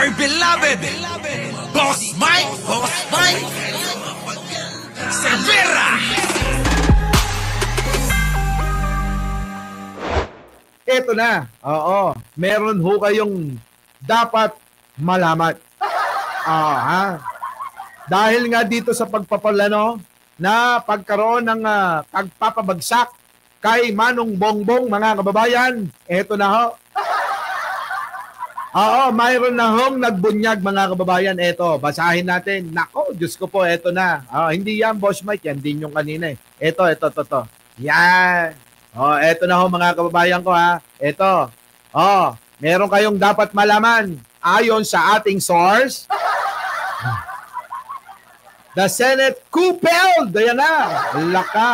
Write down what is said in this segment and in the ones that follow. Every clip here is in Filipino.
My beloved, Boss Mike, Cervera. Ito na, oo, meron ho kayong dapat malaman. Dahil nga dito sa pagpapalano na pagkaroon ng pagpapabagsak kay Manong Bongbong, mga kababayan, ito na ho. Oo, mayroon na hong nagbunyag, mga kababayan. Ito, basahin natin. Nako, Diyos ko po, ito na. Hindi yan, Boss Mike, yan din yung kanina eh. Ito. Yan. Ito na ho, mga kababayan ko ha. Ito. Meron kayong dapat malaman ayon sa ating source. The Senate Kupel. Ayan na. Laka.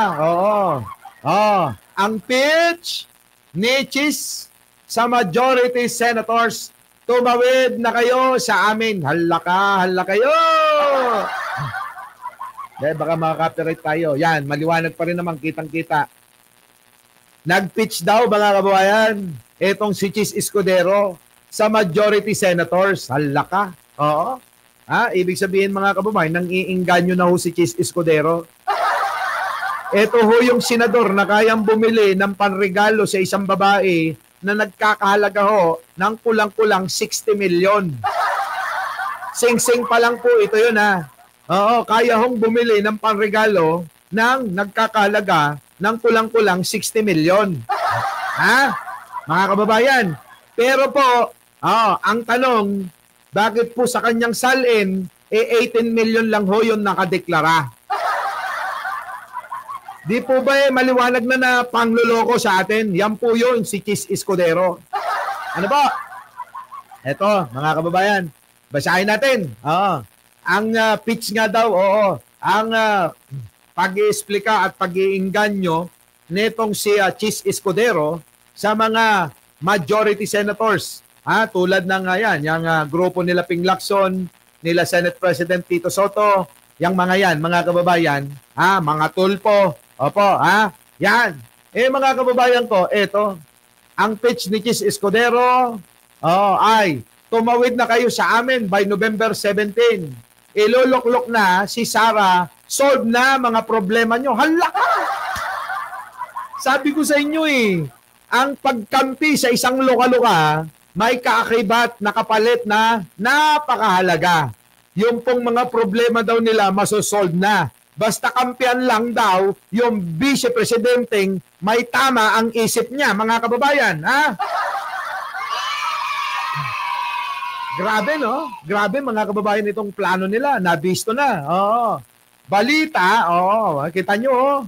Ang pitch ni Chis sa majority senators, tumawid na kayo sa amin. Hala kayo. Baka makaka-copyright tayo. Yan, maliwanag pa rin naman, kitang-kita. Nag-pitch daw, mga kababayan, etong si Chis Escudero sa majority senators. Hala ka. Oo. Ibig sabihin, mga kababayan, nang iingganyo na ho si Chis Escudero. Ito ho yung senador na kayang bumili ng panregalo sa isang babae na nagkakahalaga ho ng kulang-kulang 60 million. Sing-sing pa lang po ito yun ha. Oo, kaya hong bumili ng panregalo ng nagkakahalaga ng kulang-kulang 60 million. Mga kababayan. Pero po, ang tanong, bakit po sa kanyang salin, 18 million lang ho yung nakadeklara? Di po ba maliwanag na pangluloko sa atin? Yan po yun, si Chis Escudero. Ano po? Eto, mga kababayan, basahin natin. Ang pitch nga daw, ang pag-iisplika at pag-iinganyo netong si Chis Escudero sa mga majority senators. Tulad ng yung grupo nila Ping Lacson, nila Senate President Tito Soto, yung mga yan, mga kababayan, mga tulpo. Opo, yan. Mga kababayan ko, eto, ang pitch ni Chis Escudero ay tumawid na kayo sa amin by November 17. Iloloklok na si Sara, solve na mga problema nyo. Hala ka! Sabi ko sa inyo ang pagkampi sa isang luka-luka, may kaakibat na kapalit na napakahalaga. Yung pong mga problema daw nila masosolve na. Basta kampiyan lang daw yung vice-presidenteng may tama ang isip niya, mga kababayan. Grabe, no? Grabe, mga kababayan, itong plano nila. Nabisto na. Balita, kita nyo,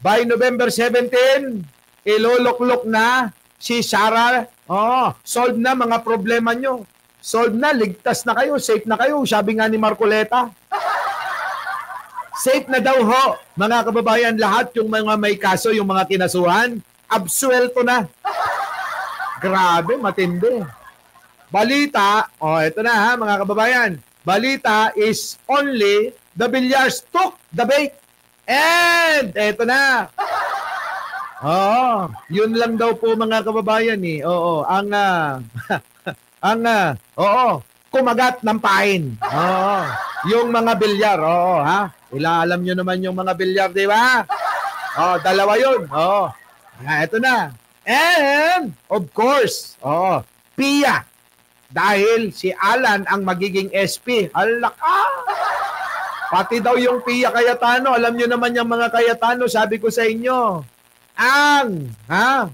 by November 17, iloloklok na si Sara. Solve na mga problema nyo. Solve na, ligtas na kayo, safe na kayo. Sabi nga ni Marcoleta. Safe na daw ho, mga kababayan, lahat yung mga may kaso, yung mga kinasuhan, absuelto na. Grabe, matindi. Balita, ito na mga kababayan. Balita is only the Villars took the bait. And ito na. Yun lang daw po, mga kababayan kumagat ng pain. Yung mga bilyar, alam nyo naman yung mga bilyar, di ba? Dalawa yun. Ito na. And, of course, Pia. Dahil si Alan ang magiging SP. Alaka! Pati daw yung Pia Cayetano. Alam nyo naman yung mga Cayetano, sabi ko sa inyo,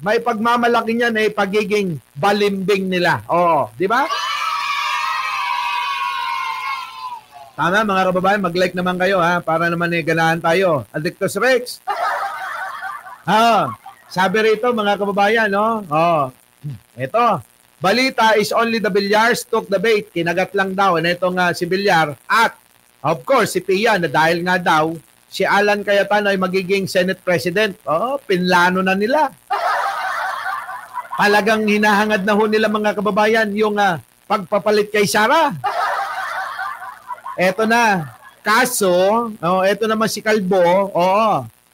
may pagmamalaki niyan ay pagiging balimbing nila. Di ba? Tama, mga kababayan, mag-like naman kayo para naman ganahan tayo. Addictus Rex. Sabi rito, mga kababayan, ito, balita is only the Villars took the bait. Kinagat lang daw itong si Villar at of course si Pia na dahil nga daw si Alan Cayetano ay magiging Senate President. Pinlano na nila. Talagang hinahangad na ho nila, mga kababayan, yung pagpapalit kay Sara. Eto na. Kaso, eto naman si Kalbo,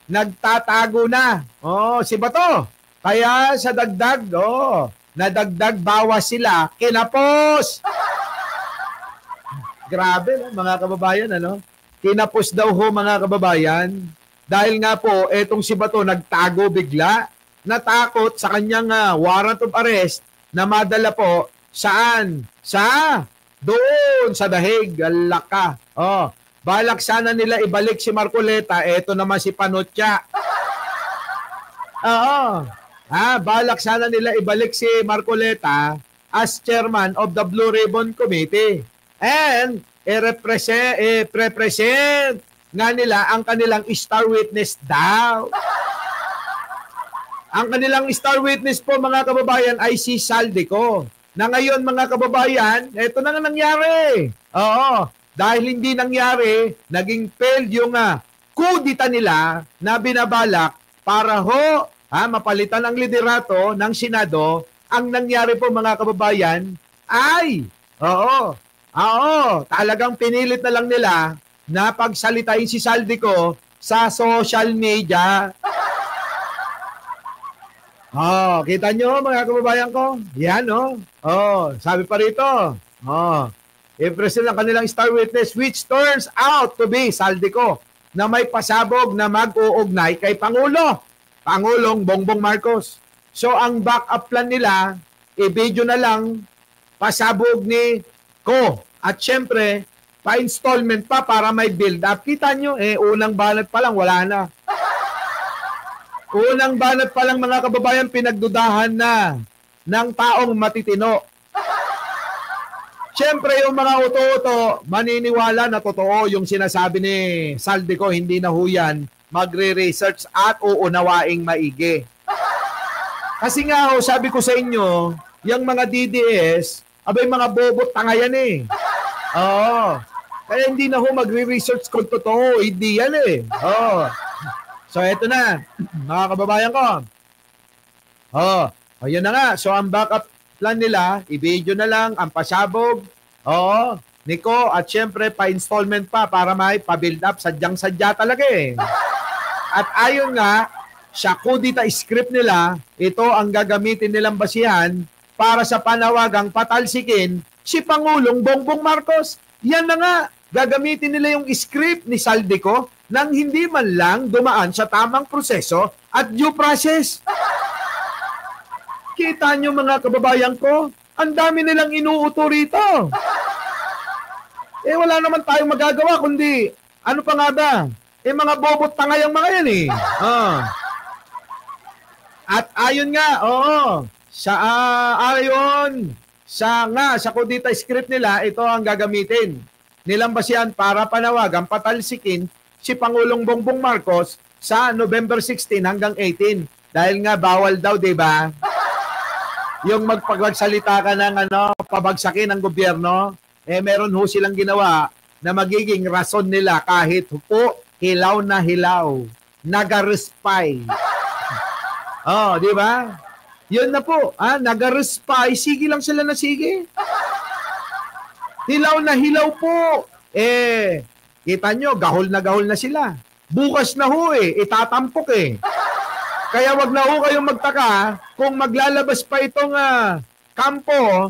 nagtatago na. Si Bato. Kaya sa dagdag, nadagdag bawas sila, kinapos. Grabe, no, mga kababayan, ano? Kinapos daw ho, mga kababayan, dahil nga po, etong si Bato nagtago bigla, natakot sa kanyang warrant of arrest na madala po saan? Doon sa Dahig, Alaka. Oh, balak sana nila ibalik si Marcoleta, eto naman si Panotya. Oo. Balak sana nila ibalik si Marcoleta as chairman of the Blue Ribbon Committee. And represent nga nila ang kanilang star witness daw. Ang kanilang star witness po, mga kababayan, ay si Saldico. Na ngayon, mga kababayan, ito na nga nangyari. Oo. Dahil hindi nangyari, naging failed yung kudita nila na binabalak para ho mapalitan ang liderato ng Senado. Ang nangyari po, mga kababayan, ay talagang pinilit na lang nila na pagsalitain si Saldico sa social media. Kita nyo, mga kababayan ko? Yan, sabi pa rito. I-present ang kanilang star witness which turns out to be Saldico na may pasabog na mag-uugnay kay Pangulong Bongbong Marcos. So, ang backup plan nila, i-video na lang pasabog ni Ko. At syempre, pa-installment pa para may build-up. Kita nyo, unang banat pa lang, wala na. Unang banat pa lang, mga kababayan, pinagdudahan na ng taong matitino. Siyempre, yung mga uto-uto, maniniwala na totoo yung sinasabi ni Saldico, hindi na huyan, magre-research at uunawaing maigi. Kasi nga, sabi ko sa inyo, yung mga DDS, abay mga bobot tanga yan eh. Kaya hindi na ho magre-research kung totoo, hindi yan eh. So, eto na, mga kababayan ko. Yun na nga. So, ang backup plan nila, i-video na lang ang pasabog, Nico, at syempre, pa-installment pa para may pa-build up. Sadyang-sadya talaga eh. At ayon nga, sa kudita script nila, ito ang gagamitin nilang basihan para sa panawagang patalsikin si Pangulong Bongbong Marcos. Yan na nga, gagamitin nila yung script ni Saldico nang hindi man lang dumaan sa tamang proseso at due process. Kita nyo, mga kababayan ko, ang dami nilang inuuto rito. Wala naman tayong magagawa kundi, ano pa nga ba? Mga bobot tanga yung mga yan eh. At ayon nga, sa kudita script nila, ito ang gagamitin nilang basihan para panawagan patalsikin si Pangulong Bongbong Marcos sa November 16 hanggang 18. Dahil nga bawal daw, 'di ba? Yung magpagsalita ka ng pabagsakin ng gobyerno, meron ho silang ginawa na magiging rason nila kahit po hilaw na hilaw, nagaruspay. Di ba? Yun na po, nagaruspay, sige lang sila na sige. Hilaw na hilaw po. Kita nyo, gahol na sila. Bukas na ho itatampok Kaya wag na ho kayong magtaka kung maglalabas pa itong kampo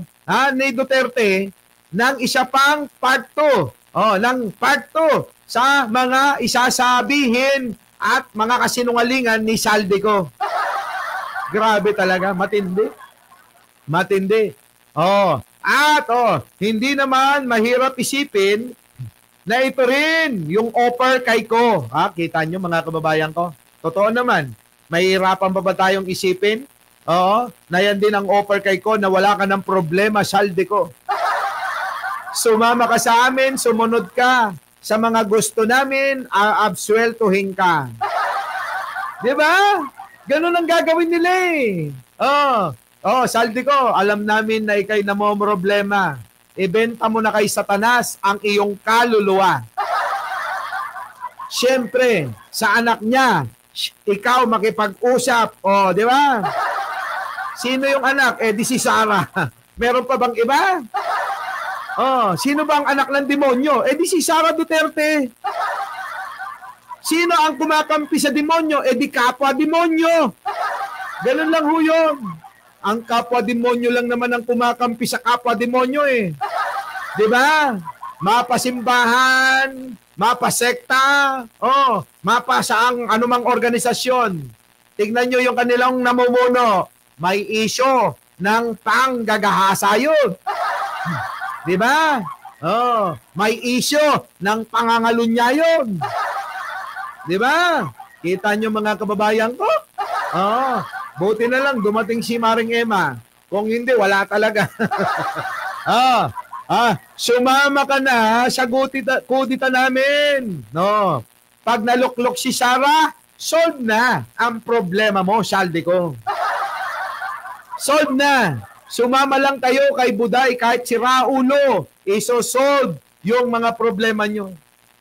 ni Duterte ng isa pang part 2. Ng part 2 sa mga isasabihin at mga kasinungalingan ni Saldico. Grabe talaga, matindi. Hindi naman mahirap isipin na ito rin yung offer kay Ko. Kita nyo, mga kababayan ko. Totoo naman, mahirapan pa ba tayong isipin? Na yan din ang offer kay Ko na wala ka ng problema, Saldico. Sumama ka sa amin, sumunod ka. Sa mga gusto namin, absueltuhin ka. Di ba? Ganun ang gagawin nila Saldico, alam namin na ikay namomroblema. Ibenta mo na kay Satanas ang iyong kaluluwa. Siyempre, sa anak niya, ikaw makipag-usap. Di ba? Sino yung anak? Di si Sarah. Meron pa bang iba? Sino ba ang anak ng demonyo? Di si Sara Duterte. Sino ang kumakampi sa demonyo? Di kapwa demonyo. Ganun lang ho yun. Ang kapwa demonyo lang naman ang kumakampi sa kapwa demonyo Di ba? mapasimbahan, mapasekta, mapasaang anumang organisasyon. Tignan nyo yung kanilang namumuno. May isyo ng panggagahasa yun. Di ba? May isyo ng pangangalunya yun. Di ba? Kita nyo mga kababayan ko? Buti na lang dumating si Maring Emma. Kung hindi, wala talaga. Sumama ka na sa kudita namin. No. Pag naluklok si Sarah, solve na ang problema mo, saldi ko. Solve na. Sumama lang kayo kay Buday, kahit si Raulo, isosolve yung mga problema nyo.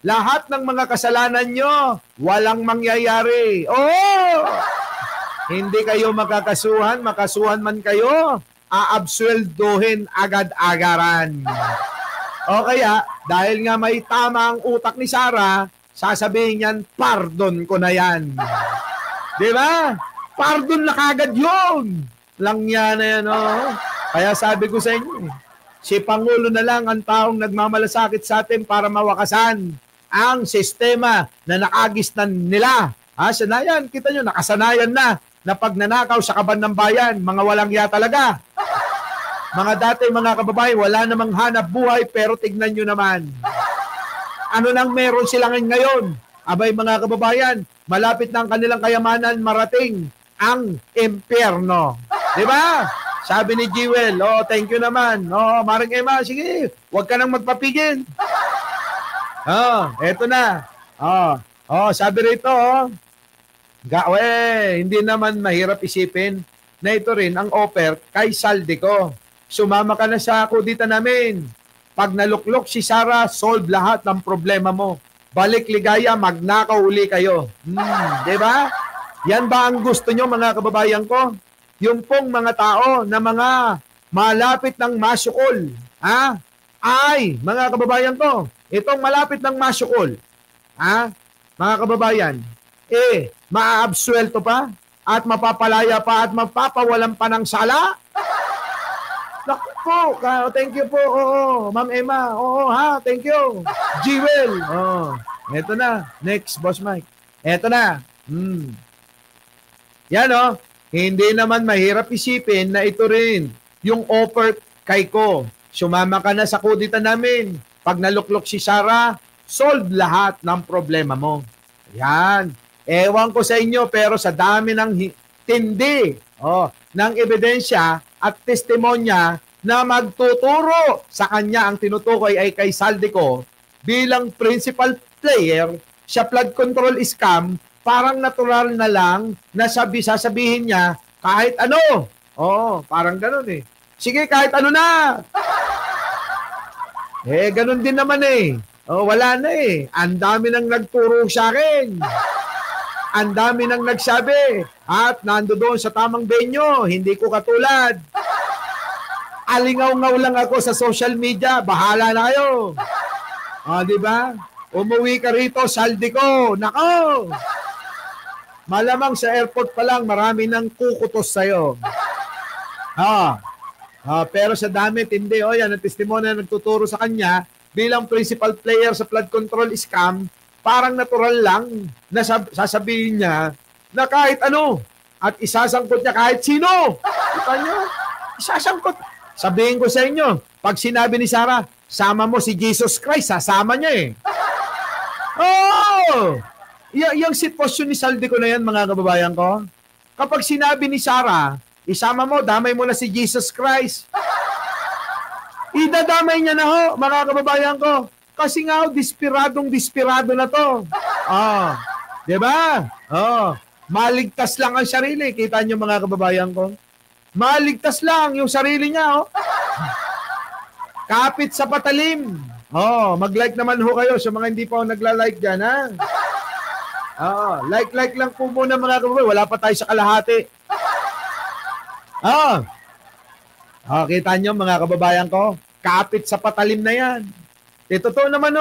Lahat ng mga kasalanan nyo, walang mangyayari. Hindi kayo makakasuhan man kayo, aabsueldohin agad-agaran. O kaya, dahil nga may tama ang utak ni Sarah, sasabihin niyan, pardon ko na yan. Di ba? Pardon na kagad yun. Langya na yan, Kaya sabi ko sa inyo, si Pangulo na lang ang taong nagmamalasakit sa atin para mawakasan ang sistema na nakagisnan nila. Sanayan, kita nyo, nakasanayan na pag nanakaw sa kaban ng bayan, mga walang ya talaga. Mga dati, mga kababayan, wala namang hanap buhay, pero tignan nyo naman. Ano nang meron sila ngayon? Abay mga kababayan, malapit na ang kanilang kayamanan marating ang impyerno. Di ba? Sabi ni Jewel, thank you naman. Maring Emma, sige, huwag ka nang magpapigil. Eto na. Sabi rito, hindi naman mahirap isipin na ito rin ang offer kay Saldico. Sumama ka na sa kudita namin. Pag naluklok si Sarah, solve lahat ng problema mo. Balik ligaya, magnakaw uli kayo. Di ba? Yan ba ang gusto nyo mga kababayan ko? Yung pong mga tao na mga malapit ng masukol. Ay, mga kababayan ko, itong malapit ng masukol. Mga kababayan, maaabsuelto pa at mapapalaya pa at mapapawalan pa ng sala? Naku po, thank you po. Ma'am Emma, thank you. Jewel. Eto na. Next, Boss Mike. Eto na. Yan hindi naman mahirap isipin na ito rin yung offer kay ko. Sumama ka na sa kudita namin. Pag naluklok si Sarah, solve lahat ng problema mo. Yan. Ewan ko sa inyo, pero sa dami ng tindi ng ebidensya at testimonya na magtuturo sa kanya, ang tinutukoy ay kay Saldico bilang principal player sa flood control scam. Parang natural na lang na sasabihin niya kahit ano. Parang ganun Sige, kahit ano na. Ganun din naman wala na Ang dami nang nagturo sa akin. Ang dami nang nagsabi. At nandoon sa tamang venue, hindi ko katulad. Alingaw-ngaw lang ako sa social media. Bahala na kayo. Di ba? Umuwi ka rito, Saldico. Nako! Malamang sa airport pa lang, marami nang kukutos sa'yo. Pero sa dami, hindi. Yan ang testimonya na nagtuturo sa kanya bilang principal player sa flood control scam. Parang natural lang na sasabihin niya na kahit ano at isasangkot niya kahit sino. Kita niyo? Isasangkot. Sabihin ko sa inyo, pag sinabi ni Sarah, sama mo si Jesus Christ, sasama niya Yung sitwasyon ni Saldico na yan, mga kababayan ko. Kapag sinabi ni Sarah, isama mo, damay mo na si Jesus Christ. Idadamay niya na mga kababayan ko. Kasi nga desperado na to. Diba? Maligtas lang ang sarili. Kita niyo mga kababayan ko. Maligtas lang yung sarili niya. Kapit sa patalim. Mag-like naman kayo sa mga hindi pa nagla-like dyan, like lang po muna mga kababayan. Wala pa tayo sa kalahati. Kita nyo mga kababayan ko. Kapit sa patalim na yan. Totoo naman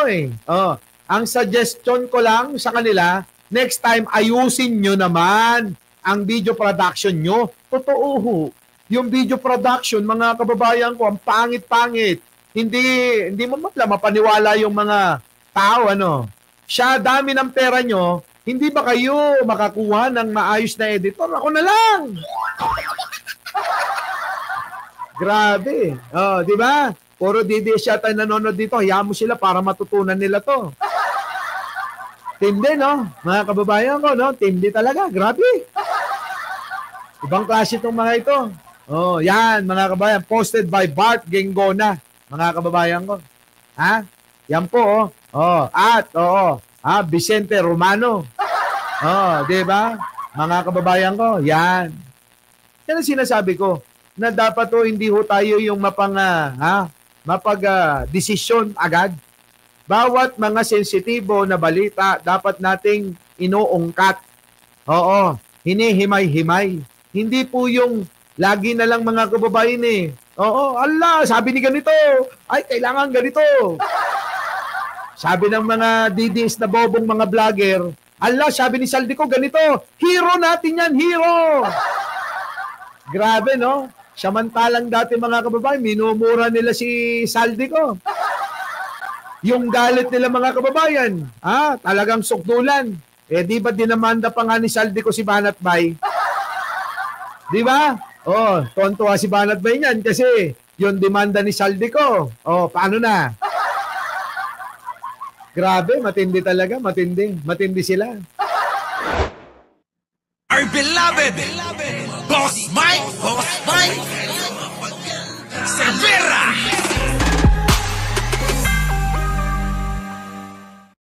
ang suggestion ko lang sa kanila, next time ayusin nyo naman ang video production nyo. Totoo Yung video production, mga kababayan ko, ang pangit-pangit. hindi mo mapaniwala yung mga tao, ano. Siya, dami ng pera nyo, hindi ba kayo makakuha ng maayos na editor? Ako na lang! Grabe. Oh, di ba? Puro DDS yata nanonood dito. Hayaan mo sila para matutunan nila to. Tindi, no? Mga kababayan ko, no? Tindi talaga. Grabe. Ibang klase itong mga ito. Oh, yan, mga kababayan. Posted by Bart Gengona. Mga kababayan ko. Ha? Yan po, oh. Oh, at, oo. Vicente Romano. Oh, di ba? Mga kababayan ko, yan. Yan ang sinasabi ko na dapat ho hindi ho tayo yung mapag-desisyon agad. Bawat mga sensitibo na balita dapat nating inuungkat. Oo, hinihimay-himay. Hindi po yung lagi na lang mga kababayan Oo, Allah, sabi ni ganito. Ay, kailangan ganito. Sabi ng mga DDS na bobong mga vlogger, Allah, sabi ni Saldi ko ganito. Hero natin yan, hero! Grabe, no? Samantalang dati mga kababayan, minumura nila si Saldi ko. Yung galit nila mga kababayan, talagang sukdulan. Di ba dinamanda pa nga ni Saldi ko si Banat Bay? Di ba? Oh, tontuwa si Banat Bay niyan kasi yung demanda ni Saldi ko. Oh, paano na? Grabe, matindi talaga, matindi. Matindi sila. Our beloved Boss Mike Severa.